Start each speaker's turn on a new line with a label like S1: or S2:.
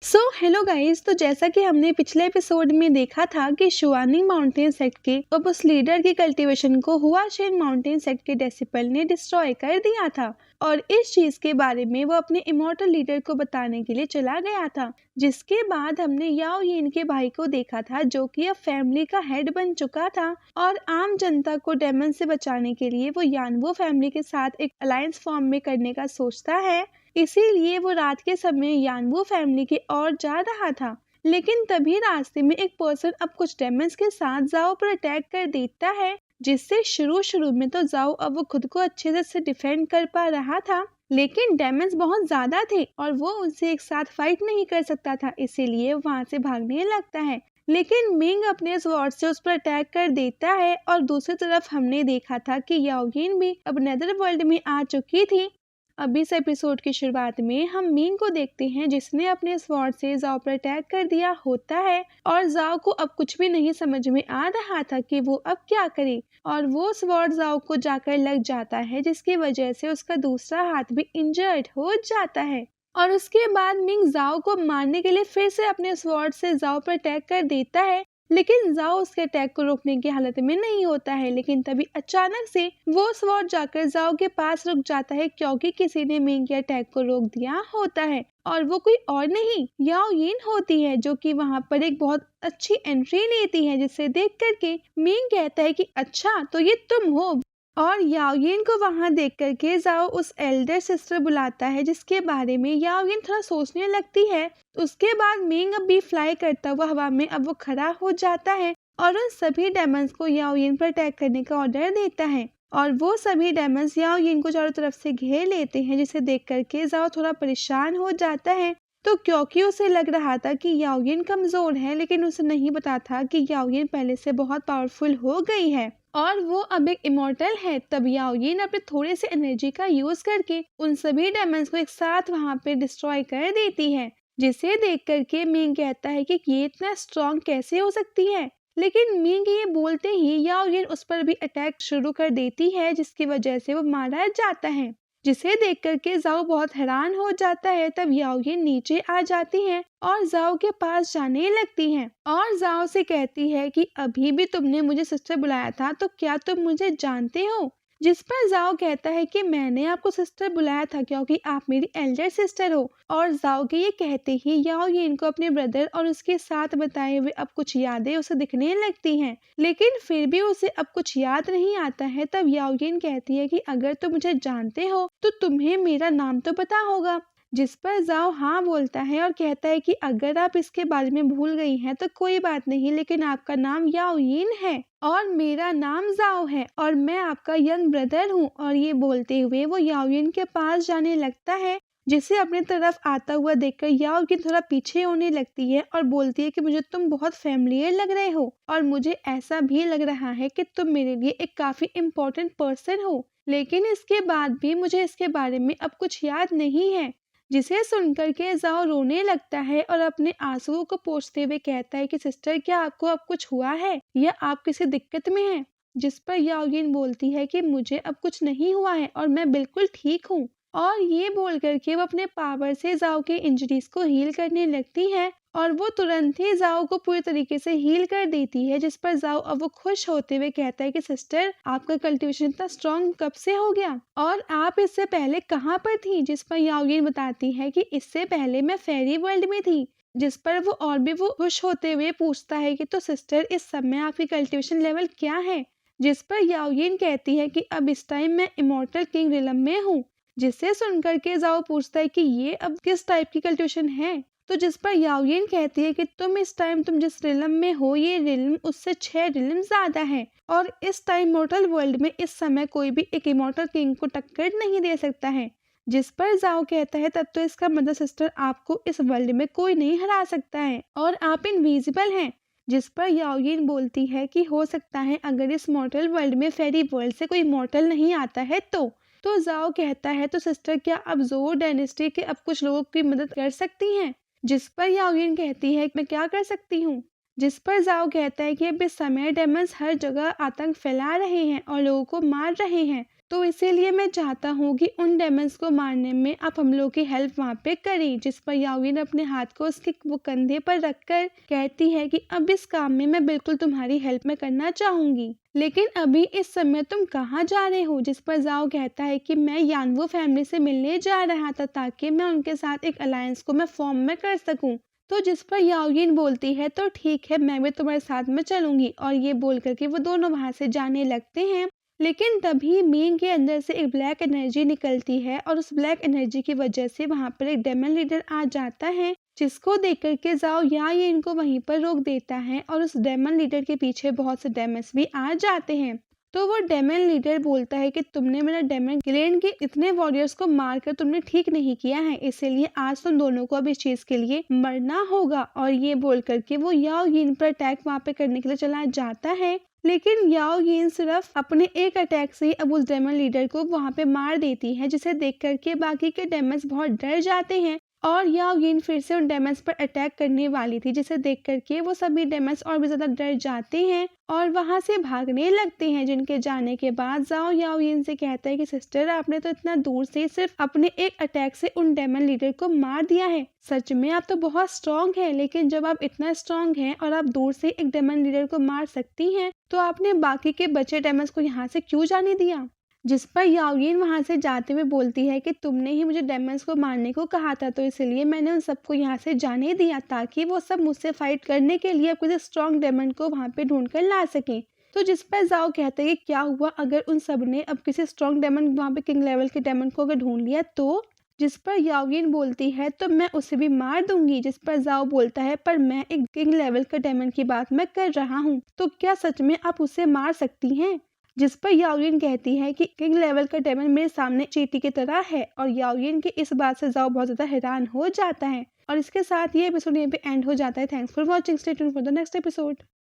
S1: Hello guys. तो जैसा कि हमने पिछले एपिसोड में देखा था कि शुआनिंग माउंटेन सेक्ट के अब उस लीडर की कल्टीवेशन को हुआशेन माउंटेन सेक्ट के डेसिपल ने डिस्ट्रॉय कर दिया था और इस चीज के बारे में वो अपने इमॉर्टल लीडर को बताने के लिए चला गया था। जिसके बाद हमने याओ यिन के भाई को देखा था जो कि अब फैमिली का हेड बन चुका था और आम जनता को डेमन से बचाने के लिए वो यानवो फैमिली के साथ एक अलायंस फॉर्म में करने का सोचता है। इसीलिए वो रात के समय यानवो फैमिली की ओर जा रहा था। लेकिन तभी रास्ते में एक पर्सन अब कुछ डेमन्स के साथ जाओ पर अटैक कर देता है, जिससे शुरू में तो जाओ अब वो खुद को अच्छे से डिफेंड कर पा रहा था, लेकिन डेमन्स बहुत ज्यादा थे और वो उनसे एक साथ फाइट नहीं कर सकता था, इसीलिए वहां से भागने लगता है। लेकिन मिंग अपने स्वॉर्ड से उस पर अटैक कर देता है और दूसरी तरफ हमने देखा था कि याओ यिन भी अब नेदर वर्ल्ड में आ चुकी थी। अब इस एपिसोड की शुरुआत में हम मिंग को देखते हैं जिसने अपने स्वॉर्ड से जाओ पर अटैक कर दिया होता है और जाओ को अब कुछ भी नहीं समझ में आ रहा था कि वो अब क्या करे और वो स्वॉर्ड जाओ को जाकर लग जाता है, जिसकी वजह से उसका दूसरा हाथ भी इंजर्ड हो जाता है। और उसके बाद मिंग जाओ को मारने के लिए फिर से अपने स्वॉर्ड से जाओ पर अटैक कर देता है, लेकिन जाओ उसके अटैक को रोकने की हालत में नहीं होता है। लेकिन तभी अचानक से वो स्वॉर्ड जाकर जाओ के पास रुक जाता है क्योंकि किसी ने मिंग के अटैक को रोक दिया होता है और वो कोई और नहीं याओ यिन होती है, जो कि वहां पर एक बहुत अच्छी एंट्री लेती है, जिसे देख करके मिंग कहता है कि अच्छा तो ये तुम हो। और याओ यिन को वहां देख करके जाओ उस एल्डर सिस्टर बुलाता है, जिसके बारे में याओ यिन थोड़ा सोचने लगती है। उसके बाद मिंग अब भी फ्लाई करता हुआ हवा में अब वो खड़ा हो जाता है और उन सभी डेमंस को याओ यिन पर अटैक करने का ऑर्डर देता है और वो सभी डेमंस याओ यिन को चारों तरफ से घेर लेते हैं, जिसे देख करके जाओ थोड़ा परेशान हो जाता है। तो क्योंकि उसे लग रहा था कि याओ यिन कमजोर है, लेकिन उसे नहीं पता था कि याओ यिन पहले से बहुत पावरफुल हो गई है और वो अब एक इमॉर्टल है। तब याओ यिन अपने थोड़े से एनर्जी का यूज करके उन सभी डायमंड्स को एक साथ वहां पे डिस्ट्रॉय कर देती है, जिसे देख करके मिंग कहता है कि ये इतना स्ट्रॉन्ग कैसे हो सकती है। लेकिन मिंग ये बोलते ही याओ यिन उस पर भी अटैक शुरू कर देती है, जिसकी वजह से वो मारा जाता है, जिसे देख करके जाओ बहुत हैरान हो जाता है। तब याओ यिन नीचे आ जाती है और जाओ के पास जाने लगती है और जाओ से कहती है कि अभी भी तुमने मुझे सिस्टर बुलाया था, तो क्या तुम मुझे जानते हो? जिस पर जाओ कहता है कि मैंने आपको सिस्टर बुलाया था क्योंकि आप मेरी एल्डर सिस्टर हो। और जाओ के ये कहते ही याओ यिन को अपने ब्रदर और उसके साथ बताए हुए अब कुछ यादें उसे दिखने लगती हैं, लेकिन फिर भी उसे अब कुछ याद नहीं आता है। तब याओ यिन कहती है कि अगर तुम मुझे जानते हो तो तुम्हें मेरा नाम तो पता होगा। जिस पर जाओ हाँ बोलता है और कहता है कि अगर आप इसके बारे में भूल गई हैं तो कोई बात नहीं, लेकिन आपका नाम याओ यिन है और मेरा नाम जाओ है और मैं आपका यंग ब्रदर हूँ। और ये बोलते हुए वो याओ यिन के पास जाने लगता है, जिसे अपनी तरफ आता हुआ देखकर याओ यिन थोड़ा पीछे होने लगती है और बोलती है कि मुझे तुम बहुत फैमिलियर लग रहे हो और मुझे ऐसा भी लग रहा है कि तुम मेरे लिए एक काफी इम्पोर्टेंट पर्सन हो, लेकिन इसके बाद भी मुझे इसके बारे में अब कुछ याद नहीं है। जिसे सुनकर के जाओ रोने लगता है और अपने आंसुओं को पोंछते हुए कहता है कि सिस्टर क्या आपको अब कुछ हुआ है या आप किसी दिक्कत में हैं? जिस पर याओ यिन बोलती है कि मुझे अब कुछ नहीं हुआ है और मैं बिल्कुल ठीक हूँ। और ये बोल करके वो अपने पावर से जाओ के इंजरीज को हील करने लगती है और वो तुरंत ही जाओ को पूरी तरीके से हील कर देती है। जिस पर जाओ अब वो खुश होते हुए कहता है कि सिस्टर आपका कल्टीवेशन इतना स्ट्रॉन्ग कब से हो गया और आप इससे पहले कहाँ पर थी? जिस पर याओ यिन बताती है कि इससे पहले मैं फेरी वर्ल्ड में थी। जिस पर वो और भी वो खुश होते हुए पूछता है कि तो सिस्टर इस समय आपकी कल्टीवेशन लेवल क्या है? जिस पर याओ यिन कहती है कि अब इस टाइम मैं इमॉर्टल किंग रिलम में हूँ। जिसे सुनकर के जाओ पूछता है कि ये अब किस टाइप की कल्टीवेशन है? तो जिस पर याओ यिन कहती है कि तुम जिस रिलम में हो ये रिलम उससे 6 रिलम ज्यादा है और इस टाइम मॉर्टल वर्ल्ड में इस समय कोई भी एक इमॉर्टल किंग को टक्कर नहीं दे सकता है। जिस पर जाओ कहता है तब तो इसका मतलब सिस्टर आपको इस वर्ल्ड में कोई नहीं हरा सकता है और आप इनविजिबल हैं। जिस पर याओ यिन बोलती है कि हो सकता है अगर इस मॉर्टल वर्ल्ड में फेरी वर्ल्ड से कोई मॉर्टल नहीं आता है तो जाओ कहता है तो सिस्टर क्या अब जोर डायनेस्टी के अब कुछ लोगों की मदद कर सकती हैं? जिस पर याओ यिन कहती है मैं क्या कर सकती हूँ? जिस पर जाओ कहता है कि अब इस समय डेमंस हर जगह आतंक फैला रहे हैं और लोगों को मार रहे हैं तो इसीलिए मैं चाहता हूँ कि उन डेमंस को मारने में आप हम लोग की हेल्प वहाँ पे करें। जिस पर याओयिन अपने हाथ को उसके वो कंधे पर रखकर कहती है कि अब इस काम में मैं बिल्कुल तुम्हारी हेल्प में करना चाहूंगी, लेकिन अभी इस समय तुम कहाँ जा रहे हो। जिस पर जाओ कहता है कि मैं यानवू फैमिली से मिलने जा रहा था ताकि मैं उनके साथ एक अलायंस को मैं फॉर्म में कर सकूं। तो जिस पर याओयिन बोलती है तो ठीक है, मैं भी तुम्हारे साथ में चलूंगी, और ये बोल करके वो दोनों वहां से जाने लगते हैं। लेकिन तभी मींग के अंदर से एक ब्लैक एनर्जी निकलती है और उस ब्लैक एनर्जी की वजह से वहां पर एक डेमन लीडर आ जाता है, जिसको देख करके जाओ या ये इनको वहीं पर रोक देता है और उस डेमन लीडर के पीछे बहुत से डेमन्स भी आ जाते हैं। तो वो डेमन लीडर बोलता है कि तुमने मेरा डेमन ग्लेन के इतने वॉरियर्स को मारकर तुमने ठीक नहीं किया है, इसीलिए आज तुम दोनों को अब इस चीज के लिए मरना होगा। और ये बोल करके वो याओयिन पर अटैक वहां पे करने के लिए चला जाता है, लेकिन याओयिन सिर्फ अपने एक अटैक से ही अब उस डेमन लीडर को वहां पे मार देती है, जिसे देख करके बाकी के डेमन्स बहुत डर जाते हैं और याओयिन फिर से उन डेमन्स पर अटैक करने वाली थी, जिसे देख करके वो सभी डेमन्स और भी ज्यादा डर जाते हैं और वहां से भागने लगते हैं। जिनके जाने के बाद जाओ याओयिन से कहता है कि सिस्टर, आपने तो इतना दूर से सिर्फ अपने एक अटैक से उन डेमन लीडर को मार दिया है। सच में आप तो बहुत स्ट्रांग है, लेकिन जब आप इतना स्ट्रांग हैं और आप दूर से एक डेमन लीडर को मार सकती हैं, तो आपने बाकी के बचे डेमन्स को यहाँ से क्यों जाने दिया। जिस पर याओयिन वहां से जाते हुए बोलती है कि तुमने ही मुझे डेमन्स को मारने को कहा था, तो इसलिए मैंने उन सबको यहाँ से जाने दिया ताकि वो सब मुझसे फाइट करने के लिए किसी स्ट्रॉन्ग डेमन को वहां पे ढूंढ कर ला सकें। तो जिस पर जाओ कहते हैं कि क्या हुआ अगर उन सब ने अब किसी स्ट्रॉन्ग डेमन वहां पे किंग लेवल के डेमन को अगर ढूंढ लिया तो। जिस पर याओयिन बोलती है तो मैं उसे भी मार दूंगी। जिस पर जाओ बोलता है पर मैं एक किंग लेवल का डेमन की बात मैं कर रहा हूँ, तो क्या सच में आप उसे मार सकती हैं। जिस पर याओयिन कहती है कि किंग लेवल का डेमन मेरे सामने चींटी की तरह है, और याओयिन की इस बात से जाओ बहुत ज्यादा हैरान हो जाता है। और इसके साथ ये एपिसोड यहीं पे एंड हो जाता है। Thanks for watching, stay tuned for the next episode.